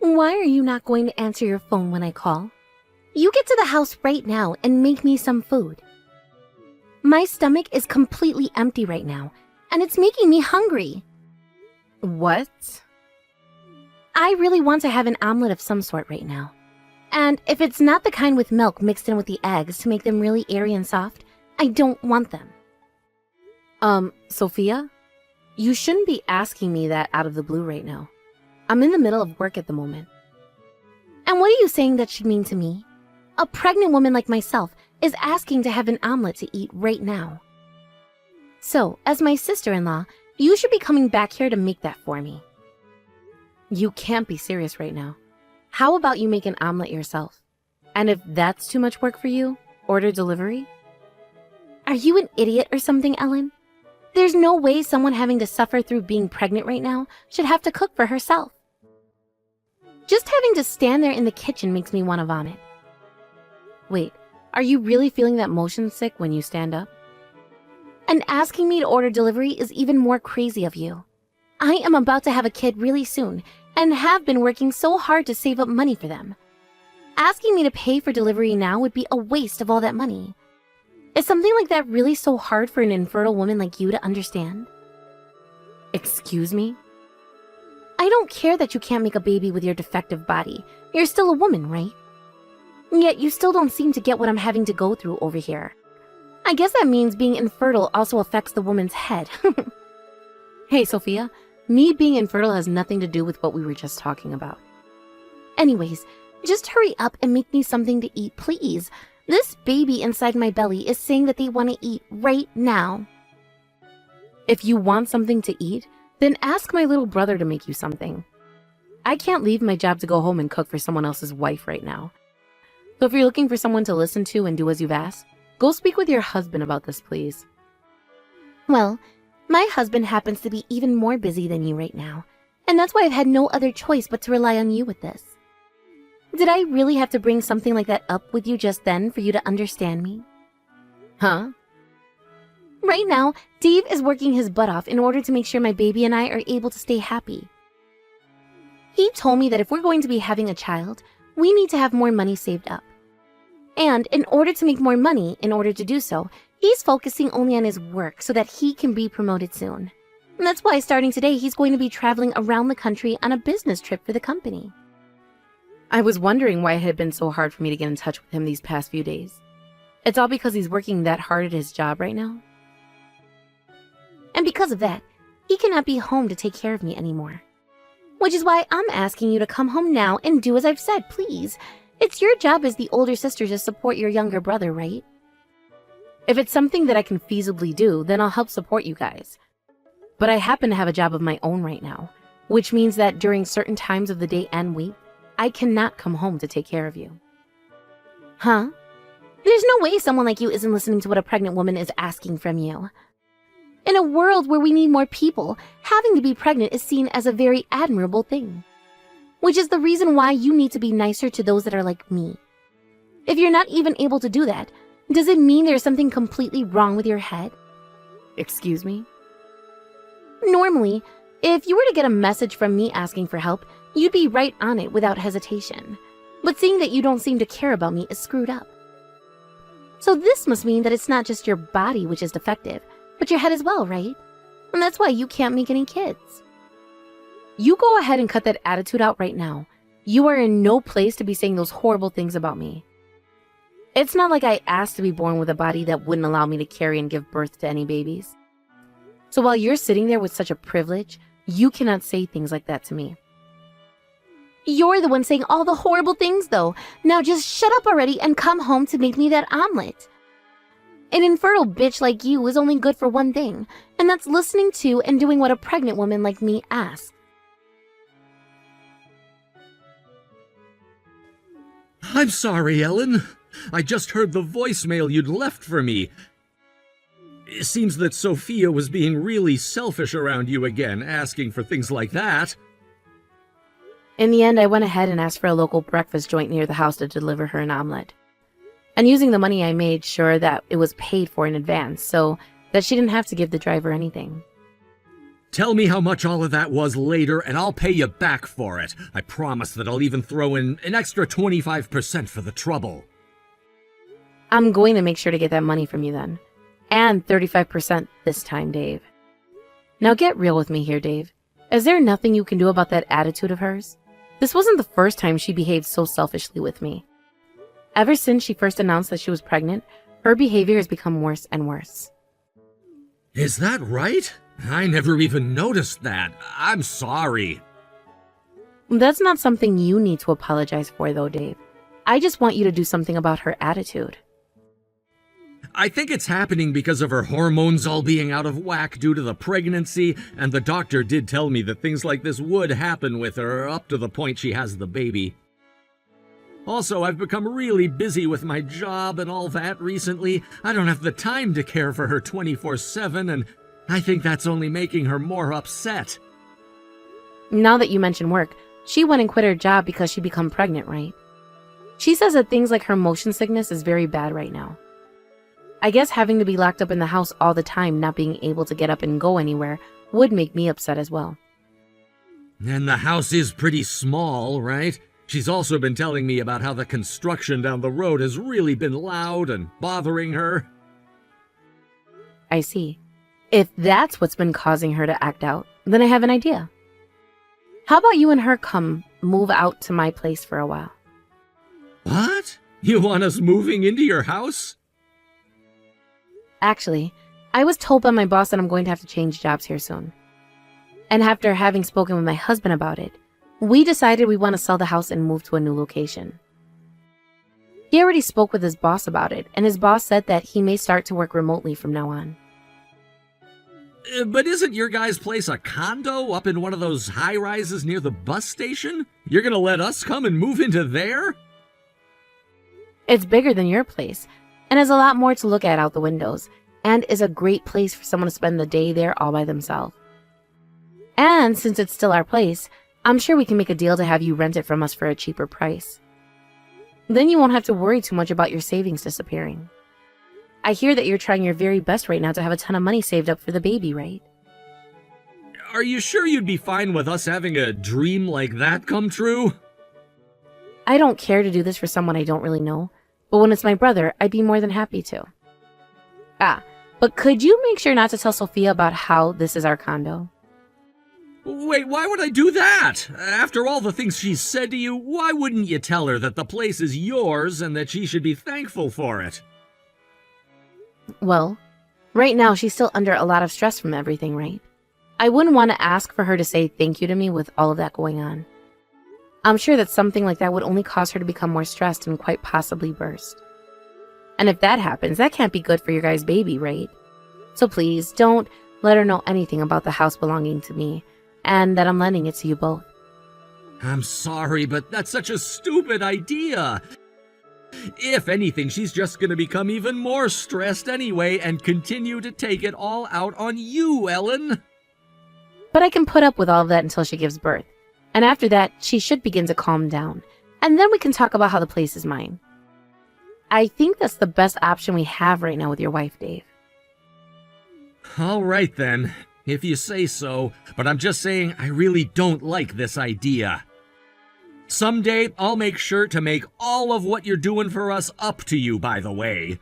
Why are you not going to answer your phone when I call? You get to the house right now and make me some food. My stomach is completely empty right now, and it's making me hungry. What? I really want to have an omelet of some sort right now. And if it's not the kind with milk mixed in with the eggs to make them really airy and soft, I don't want them. Sophia? You shouldn't be asking me that out of the blue right now. I'm in the middle of work at the moment. And what are you saying that should mean to me? A pregnant woman like myself is asking to have an omelet to eat right now. So, as my sister-in-law, you should be coming back here to make that for me. You can't be serious right now. How about you make an omelet yourself? And if that's too much work for you, order delivery? Are you an idiot or something, Ellen? There's no way someone having to suffer through being pregnant right now should have to cook for herself. Just having to stand there in the kitchen makes me want to vomit. Wait, are you really feeling that motion sick when you stand up? And asking me to order delivery is even more crazy of you. I am about to have a kid really soon and have been working so hard to save up money for them. Asking me to pay for delivery now would be a waste of all that money. Is something like that really so hard for an infertile woman like you to understand? Excuse me? I don't care that you can't make a baby with your defective body. You're still a woman, right? Yet you still don't seem to get what I'm having to go through over here. I guess that means being infertile also affects the woman's head. Hey, Sophia, me being infertile has nothing to do with what we were just talking about. Anyways, just hurry up and make me something to eat, please. This baby inside my belly is saying that they want to eat right now. If you want something to eat, then ask my little brother to make you something. I can't leave my job to go home and cook for someone else's wife right now. So if you're looking for someone to listen to and do as you've asked, go speak with your husband about this, please. Well, my husband happens to be even more busy than you right now, and that's why I've had no other choice but to rely on you with this. Did I really have to bring something like that up with you just then for you to understand me? Huh? Right now, Dave is working his butt off in order to make sure my baby and I are able to stay happy. He told me that if we're going to be having a child, we need to have more money saved up. And in order to make more money, in order to do so, he's focusing only on his work so that he can be promoted soon. And that's why starting today, he's going to be traveling around the country on a business trip for the company. I was wondering why it had been so hard for me to get in touch with him these past few days. It's all because he's working that hard at his job right now? And because of that, he cannot be home to take care of me anymore. Which is why I'm asking you to come home now and do as I've said, please. It's your job as the older sister to support your younger brother, right? If it's something that I can feasibly do, then I'll help support you guys. But I happen to have a job of my own right now, which means that during certain times of the day and week, I cannot come home to take care of you. Huh? There's no way someone like you isn't listening to what a pregnant woman is asking from you. In a world where we need more people, having to be pregnant is seen as a very admirable thing. Which is the reason why you need to be nicer to those that are like me. If you're not even able to do that, does it mean there's something completely wrong with your head? Excuse me? Normally, if you were to get a message from me asking for help, you'd be right on it without hesitation. But seeing that you don't seem to care about me is screwed up. So this must mean that it's not just your body which is defective, but your head as well, right? And that's why you can't make any kids. You go ahead and cut that attitude out right now. You are in no place to be saying those horrible things about me. It's not like I asked to be born with a body that wouldn't allow me to carry and give birth to any babies. So while you're sitting there with such a privilege, you cannot say things like that to me. You're the one saying all the horrible things, though. Now just shut up already and come home to make me that omelet. An infertile bitch like you is only good for one thing, and that's listening to and doing what a pregnant woman like me asks. I'm sorry, Ellen. I just heard the voicemail you'd left for me. It seems that Sophia was being really selfish around you again, asking for things like that. In the end, I went ahead and asked for a local breakfast joint near the house to deliver her an omelet. And using the money, I made sure that it was paid for in advance so that she didn't have to give the driver anything. Tell me how much all of that was later, and I'll pay you back for it. I promise that I'll even throw in an extra 25% for the trouble. I'm going to make sure to get that money from you then. And 35% this time, Dave. Now get real with me here, Dave. Is there nothing you can do about that attitude of hers? This wasn't the first time she behaved so selfishly with me. Ever since she first announced that she was pregnant, her behavior has become worse and worse. Is that right? I never even noticed that. I'm sorry. That's not something you need to apologize for, though, Dave. I just want you to do something about her attitude. I think it's happening because of her hormones all being out of whack due to the pregnancy, and the doctor did tell me that things like this would happen with her up to the point she has the baby. Also, I've become really busy with my job and all that recently. I don't have the time to care for her 24/7, and I think that's only making her more upset. Now that you mention work, she went and quit her job because she became pregnant, right? She says that things like her motion sickness is very bad right now. I guess having to be locked up in the house all the time, not being able to get up and go anywhere, would make me upset as well. And the house is pretty small, right? She's also been telling me about how the construction down the road has really been loud and bothering her. I see. If that's what's been causing her to act out, then I have an idea. How about you and her come move out to my place for a while? What? You want us moving into your house? Actually, I was told by my boss that I'm going to have to change jobs here soon. And after having spoken with my husband about it, we decided we want to sell the house and move to a new location. He already spoke with his boss about it, and his boss said that he may start to work remotely from now on. But isn't your guys' place a condo up in one of those high-rises near the bus station? You're gonna let us come and move into there? It's bigger than your place, and has a lot more to look at out the windows, and is a great place for someone to spend the day there all by themselves. And since it's still our place, I'm sure we can make a deal to have you rent it from us for a cheaper price. Then you won't have to worry too much about your savings disappearing. I hear that you're trying your very best right now to have a ton of money saved up for the baby, right? Are you sure you'd be fine with us having a dream like that come true? I don't care to do this for someone I don't really know, but when it's my brother, I'd be more than happy to. But could you make sure not to tell Sophia about how this is our condo? Wait, why would I do that? After all the things she's said to you, why wouldn't you tell her that the place is yours and that she should be thankful for it? Well, right now she's still under a lot of stress from everything, right? I wouldn't want to ask for her to say thank you to me with all of that going on. I'm sure that something like that would only cause her to become more stressed and quite possibly burst. And if that happens, that can't be good for your guys' baby, right? So please, don't let her know anything about the house belonging to me, and that I'm lending it to you both. I'm sorry, but that's such a stupid idea. If anything, she's just gonna become even more stressed anyway and continue to take it all out on you, Ellen. But I can put up with all of that until she gives birth. And after that, she should begin to calm down. And then we can talk about how the place is mine. I think that's the best option we have right now with your wife, Dave. All right then, if you say so, but I'm just saying I really don't like this idea. Someday, I'll make sure to make all of what you're doing for us up to you, by the way.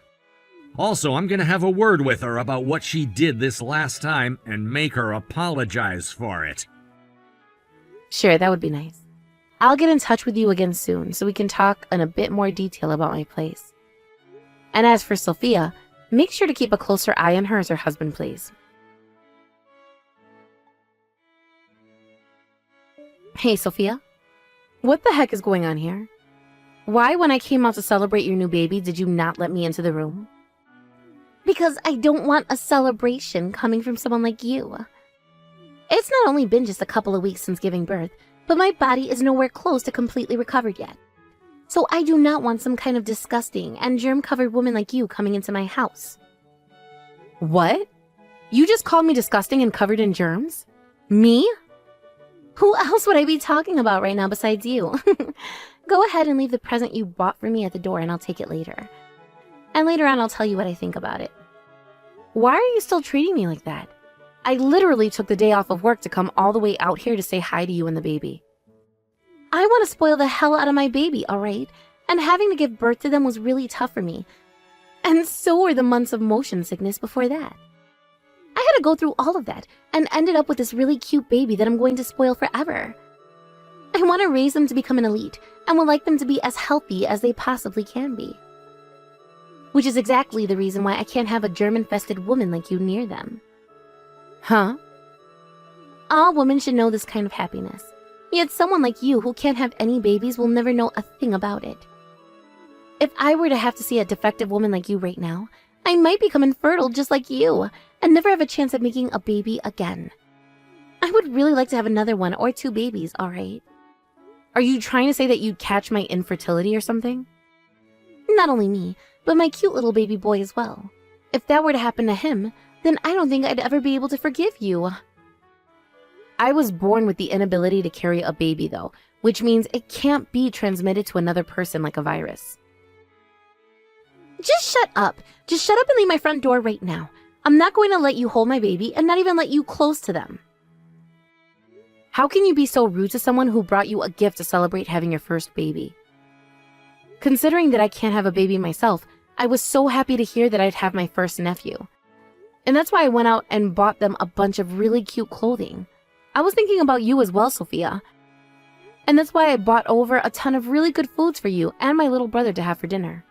Also, I'm gonna have a word with her about what she did this last time and make her apologize for it. Sure, that would be nice. I'll get in touch with you again soon so we can talk in a bit more detail about my place. And as for Sophia, make sure to keep a closer eye on her as her husband plays. Hey, Sophia. What the heck is going on here? Why, when I came out to celebrate your new baby, did you not let me into the room? Because I don't want a celebration coming from someone like you. It's not only been just a couple of weeks since giving birth, but my body is nowhere close to completely recovered yet. So I do not want some kind of disgusting and germ-covered woman like you coming into my house. What? You just called me disgusting and covered in germs? Me? Who else would I be talking about right now besides you? Go ahead and leave the present you bought for me at the door and I'll take it later. And later on I'll tell you what I think about it. Why are you still treating me like that? I literally took the day off of work to come all the way out here to say hi to you and the baby. I want to spoil the hell out of my baby, all right? And having to give birth to them was really tough for me. And so were the months of motion sickness before that. I had to go through all of that and ended up with this really cute baby that I'm going to spoil forever. I want to raise them to become an elite and would like them to be as healthy as they possibly can be. Which is exactly the reason why I can't have a germ-infested woman like you near them. Huh? All women should know this kind of happiness. Yet someone like you who can't have any babies will never know a thing about it. If I were to have to see a defective woman like you right now, I might become infertile just like you and never have a chance at making a baby again. I would really like to have another 1 or 2 babies, all right? Are you trying to say that you'd catch my infertility or something? Not only me, but my cute little baby boy as well. If that were to happen to him, then I don't think I'd ever be able to forgive you. I was born with the inability to carry a baby though, which means it can't be transmitted to another person like a virus. Just shut up. Just shut up and leave my front door right now. I'm not going to let you hold my baby and not even let you close to them. How can you be so rude to someone who brought you a gift to celebrate having your first baby? Considering that I can't have a baby myself, I was so happy to hear that I'd have my first nephew. And that's why I went out and bought them a bunch of really cute clothing. I was thinking about you as well, Sophia. And that's why I bought over a ton of really good foods for you and my little brother to have for dinner.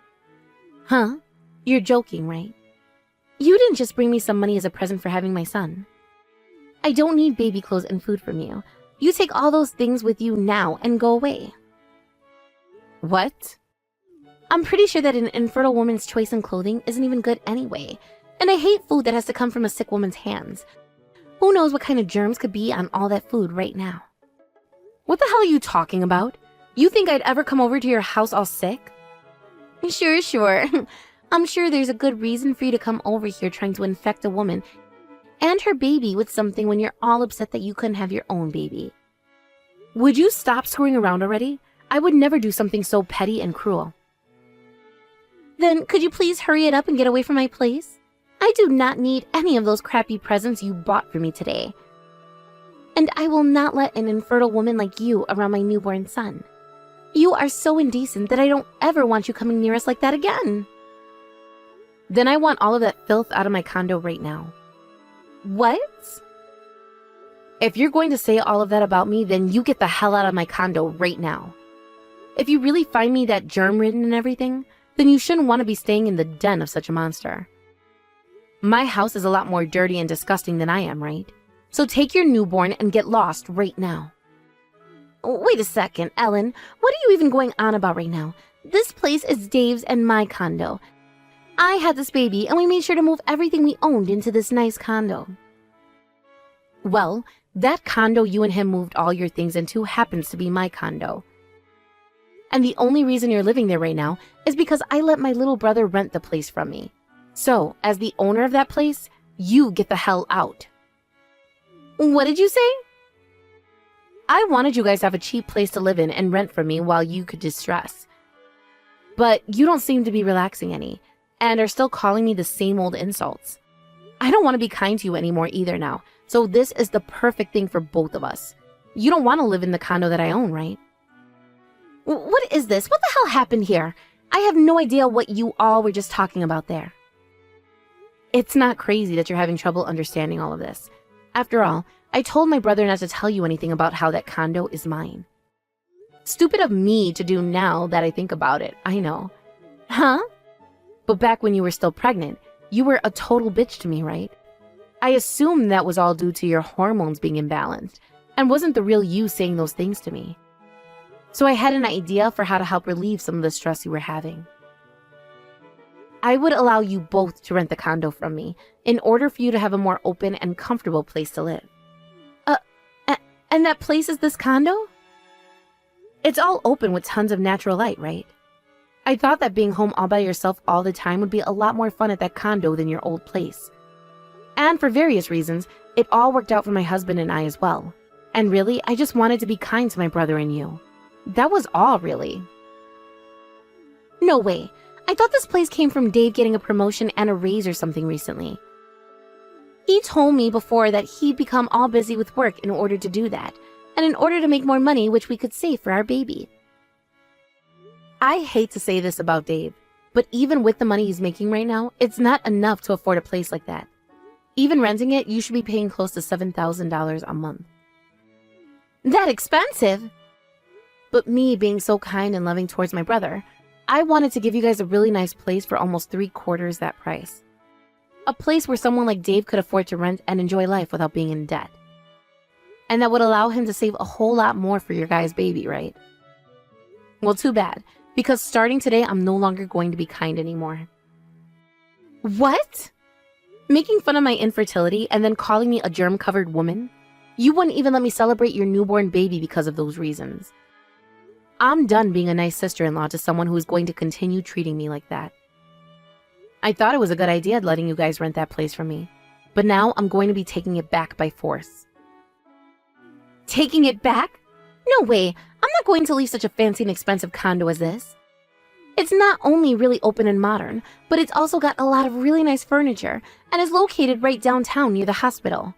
Huh? You're joking, right? You didn't just bring me some money as a present for having my son. I don't need baby clothes and food from you. You take all those things with you now and go away. What? I'm pretty sure that an infertile woman's choice in clothing isn't even good anyway. And I hate food that has to come from a sick woman's hands. Who knows what kind of germs could be on all that food right now? What the hell are you talking about? You think I'd ever come over to your house all sick? Sure. I'm sure there's a good reason for you to come over here trying to infect a woman and her baby with something when you're all upset that you couldn't have your own baby. Would you stop screwing around already? I would never do something so petty and cruel. Then could you please hurry it up and get away from my place? I do not need any of those crappy presents you bought for me today. And I will not let an infertile woman like you around my newborn son. You are so indecent that I don't ever want you coming near us like that again. Then I want all of that filth out of my condo right now. What? If you're going to say all of that about me, then you get the hell out of my condo right now. If you really find me that germ-ridden and everything, then you shouldn't want to be staying in the den of such a monster. My house is a lot more dirty and disgusting than I am, right? So take your newborn and get lost right now. Wait a second, Ellen. What are you even going on about right now? This place is Dave's and my condo. I had this baby and we made sure to move everything we owned into this nice condo. Well, that condo you and him moved all your things into happens to be my condo. And the only reason you're living there right now is because I let my little brother rent the place from me. So, as the owner of that place, you get the hell out. What did you say? I wanted you guys to have a cheap place to live in and rent from me while you could distress. But you don't seem to be relaxing any, and are still calling me the same old insults. I don't want to be kind to you anymore either now, so this is the perfect thing for both of us. You don't want to live in the condo that I own, right? What is this? What the hell happened here? I have no idea what you all were just talking about there. It's not crazy that you're having trouble understanding all of this. After all, I told my brother not to tell you anything about how that condo is mine. Stupid of me to do now that I think about it, I know. Huh? But back when you were still pregnant, you were a total bitch to me, right? I assumed that was all due to your hormones being imbalanced, and wasn't the real you saying those things to me. So I had an idea for how to help relieve some of the stress you were having. I would allow you both to rent the condo from me in order for you to have a more open and comfortable place to live. And that place is this condo? It's all open with tons of natural light, right? I thought that being home all by yourself all the time would be a lot more fun at that condo than your old place. And for various reasons, it all worked out for my husband and I as well. And really, I just wanted to be kind to my brother and you. That was all, really. No way. I thought this place came from Dave getting a promotion and a raise or something recently. He told me before that he'd become all busy with work in order to do that, and in order to make more money which we could save for our baby. I hate to say this about Dave, but even with the money he's making right now, it's not enough to afford a place like that. Even renting it, you should be paying close to $7,000 a month. That expensive? But me being so kind and loving towards my brother, I wanted to give you guys a really nice place for almost 3/4 that price. A place where someone like Dave could afford to rent and enjoy life without being in debt. And that would allow him to save a whole lot more for your guys' baby, right? Well, too bad, because starting today, I'm no longer going to be kind anymore. What? Making fun of my infertility and then calling me a germ-covered woman? You wouldn't even let me celebrate your newborn baby because of those reasons. I'm done being a nice sister-in-law to someone who is going to continue treating me like that. I thought it was a good idea letting you guys rent that place from me, but now I'm going to be taking it back by force. Taking it back? No way, I'm not going to leave such a fancy and expensive condo as this. It's not only really open and modern, but it's also got a lot of really nice furniture and is located right downtown near the hospital.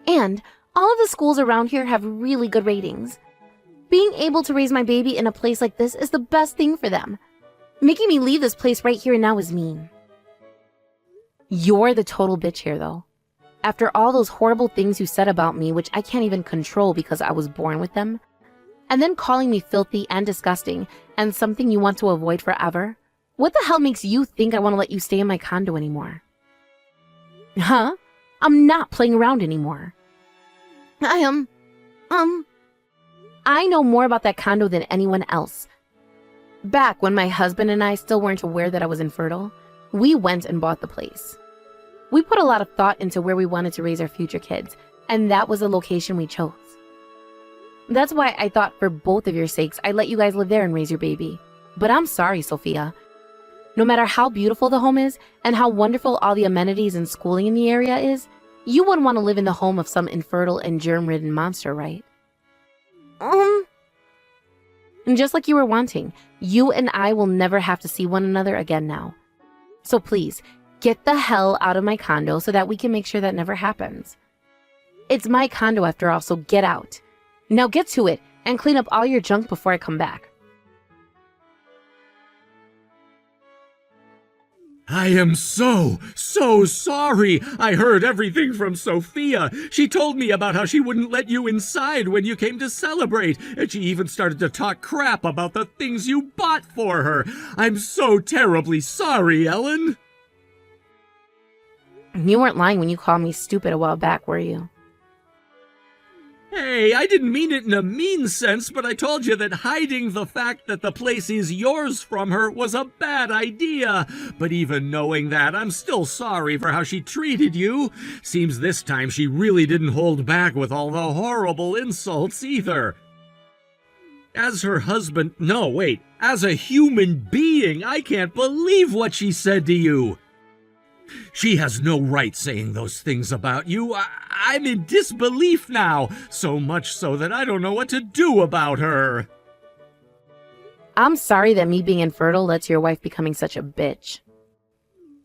And all of the schools around here have really good ratings. Being able to raise my baby in a place like this is the best thing for them. Making me leave this place right here and now is mean. You're the total bitch here, though. After all those horrible things you said about me, which I can't even control because I was born with them, and then calling me filthy and disgusting and something you want to avoid forever, what the hell makes you think I want to let you stay in my condo anymore? Huh? I'm not playing around anymore. I know more about that condo than anyone else. Back when my husband and I still weren't aware that I was infertile, we went and bought the place. We put a lot of thought into where we wanted to raise our future kids, and that was the location we chose. That's why I thought for both of your sakes, I'd let you guys live there and raise your baby. But I'm sorry, Sophia. No matter how beautiful the home is, and how wonderful all the amenities and schooling in the area is, you wouldn't want to live in the home of some infertile and germ-ridden monster, right? And just like you were wanting, you and I will never have to see one another again now. So please, get the hell out of my condo so that we can make sure that never happens. It's my condo after all, so get out. Now get to it and clean up all your junk before I come back. I am so sorry. I heard everything from Sophia. She told me about how she wouldn't let you inside when you came to celebrate, and she even started to talk crap about the things you bought for her. I'm so terribly sorry, Ellen. You weren't lying when you called me stupid a while back, were you? Hey, I didn't mean it in a mean sense, but I told you that hiding the fact that the place is yours from her was a bad idea. But even knowing that, I'm still sorry for how she treated you. Seems this time she really didn't hold back with all the horrible insults either. As her husband, no, wait, as a human being, I can't believe what she said to you. She has no right saying those things about you. I'm in disbelief now, so much so that I don't know what to do about her. I'm sorry that me being infertile led to your wife becoming such a bitch.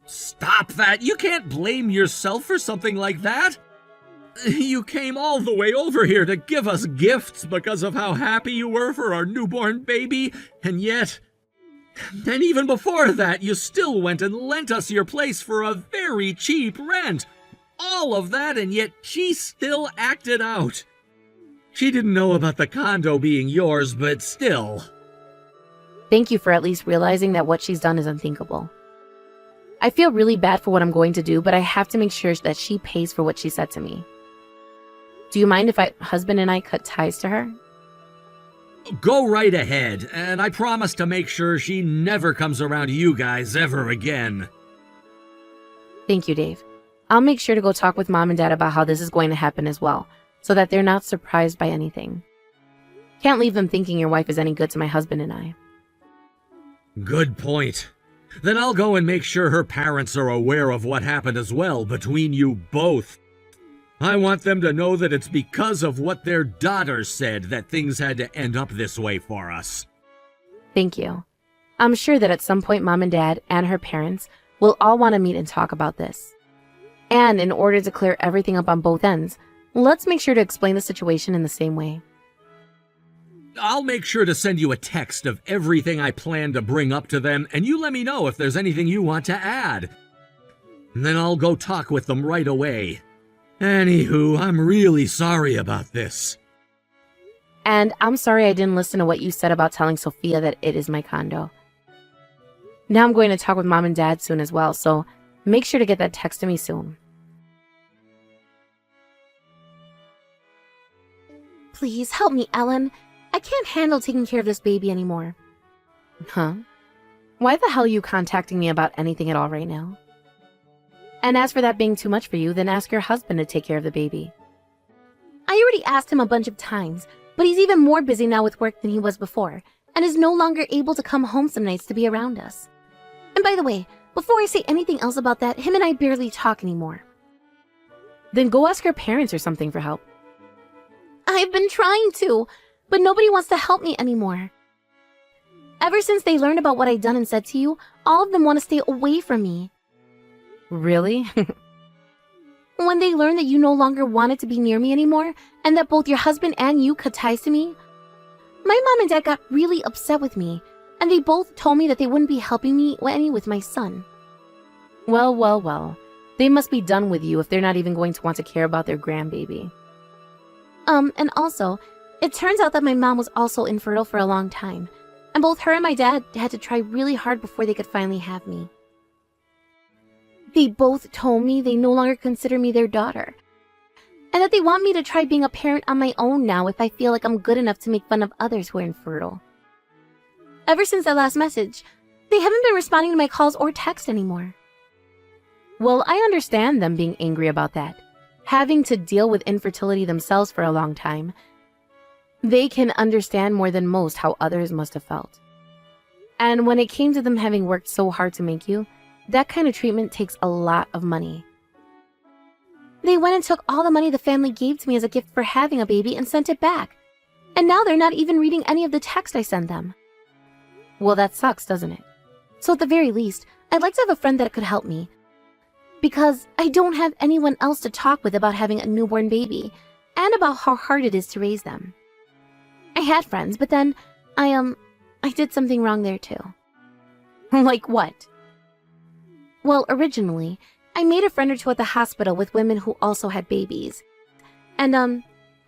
Stop that! You can't blame yourself for something like that. You came all the way over here to give us gifts because of how happy you were for our newborn baby, and yet... And even before that, you still went and lent us your place for a very cheap rent. All of that, and yet she still acted out. She didn't know about the condo being yours, but still. Thank you for at least realizing that what she's done is unthinkable. I feel really bad for what I'm going to do, but I have to make sure that she pays for what she said to me. Do you mind if my husband and I cut ties to her? Go right ahead, and I promise to make sure she never comes around you guys ever again. Thank you, Dave. I'll make sure to go talk with Mom and Dad about how this is going to happen as well, so that they're not surprised by anything. Can't leave them thinking your wife is any good to my husband and I. Good point. Then I'll go and make sure her parents are aware of what happened as well between you both. I want them to know that it's because of what their daughter said that things had to end up this way for us. Thank you. I'm sure that at some point Mom and Dad and her parents will all want to meet and talk about this. And in order to clear everything up on both ends, let's make sure to explain the situation in the same way. I'll make sure to send you a text of everything I plan to bring up to them, and you let me know if there's anything you want to add. And then I'll go talk with them right away. Anywho, I'm really sorry about this. And I'm sorry I didn't listen to what you said about telling Sophia that it is my condo. Now I'm going to talk with Mom and Dad soon as well, so make sure to get that text to me soon. Please help me, Ellen. I can't handle taking care of this baby anymore. Huh? Why the hell are you contacting me about anything at all right now? And as for that being too much for you, then ask your husband to take care of the baby. I already asked him a bunch of times, but he's even more busy now with work than he was before, and is no longer able to come home some nights to be around us. And by the way, before I say anything else about that, him and I barely talk anymore. Then go ask your parents or something for help. I've been trying to, but nobody wants to help me anymore. Ever since they learned about what I'd done and said to you, all of them want to stay away from me. Really? When they learned that you no longer wanted to be near me anymore, and that both your husband and you cut ties to me, my mom and dad got really upset with me, and they both told me that they wouldn't be helping me any with my son. Well. They must be done with you if they're not even going to want to care about their grandbaby. And also, it turns out that my mom was also infertile for a long time, and both her and my dad had to try really hard before they could finally have me. They both told me they no longer consider me their daughter, and that they want me to try being a parent on my own now if I feel like I'm good enough to make fun of others who are infertile. Ever since that last message, they haven't been responding to my calls or text anymore. Well, I understand them being angry about that. Having to deal with infertility themselves for a long time, they can understand more than most how others must have felt. And when it came to them having worked so hard to make you, that kind of treatment takes a lot of money. They went and took all the money the family gave to me as a gift for having a baby and sent it back. And now they're not even reading any of the text I send them. Well, that sucks, doesn't it? So at the very least, I'd like to have a friend that could help me. Because I don't have anyone else to talk with about having a newborn baby, and about how hard it is to raise them. I had friends, but then I did something wrong there too. Like what? Well, originally, I made a friend or two at the hospital with women who also had babies. And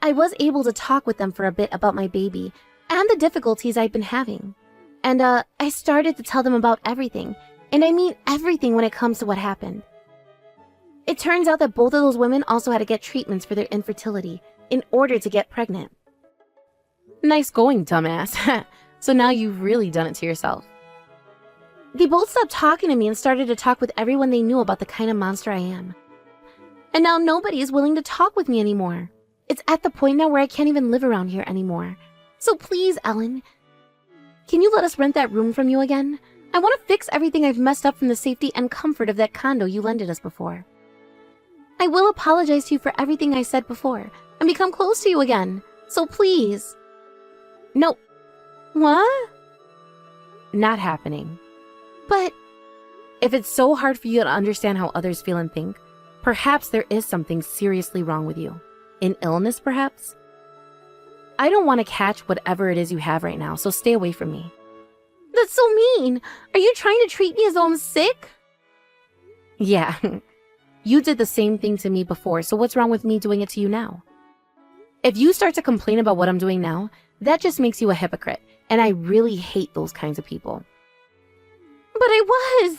I was able to talk with them for a bit about my baby and the difficulties I'd been having. And I started to tell them about everything, and I mean everything when it comes to what happened. It turns out that both of those women also had to get treatments for their infertility in order to get pregnant. Nice going, dumbass. So now you've really done it to yourself. They both stopped talking to me and started to talk with everyone they knew about the kind of monster I am. And now nobody is willing to talk with me anymore. It's at the point now where I can't even live around here anymore. So please, Ellen, can you let us rent that room from you again? I want to fix everything I've messed up from the safety and comfort of that condo you lended us before. I will apologize to you for everything I said before and become close to you again. So please. No. What? Not happening. But if it's so hard for you to understand how others feel and think, perhaps there is something seriously wrong with you. An illness, perhaps? I don't want to catch whatever it is you have right now, so stay away from me. That's so mean. Are you trying to treat me as though I'm sick? Yeah. You did the same thing to me before, so what's wrong with me doing it to you now? If you start to complain about what I'm doing now, that just makes you a hypocrite, and I really hate those kinds of people. But I was.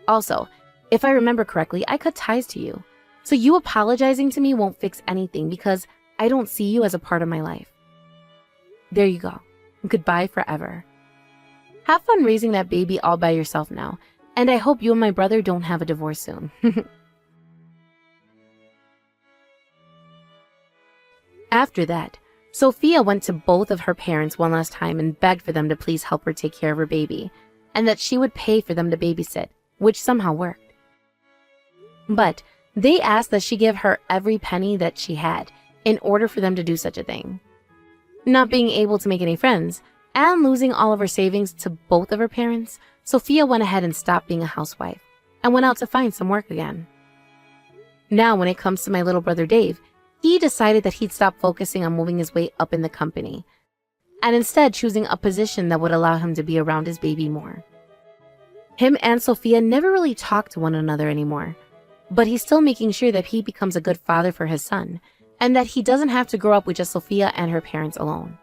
Also, if I remember correctly, I cut ties to you. So you apologizing to me won't fix anything because I don't see you as a part of my life. There you go. Goodbye forever. Have fun raising that baby all by yourself now, and I hope you and my brother don't have a divorce soon. After that, Sophia went to both of her parents one last time and begged for them to please help her take care of her baby, and that she would pay for them to babysit, which somehow worked. But they asked that she give her every penny that she had in order for them to do such a thing. Not being able to make any friends, and losing all of her savings to both of her parents, Sophia went ahead and stopped being a housewife, and went out to find some work again. Now, when it comes to my little brother Dave, he decided that he'd stop focusing on moving his way up in the company, and instead choosing a position that would allow him to be around his baby more. Him and Sophia never really talk to one another anymore, but he's still making sure that he becomes a good father for his son, and that he doesn't have to grow up with just Sophia and her parents alone.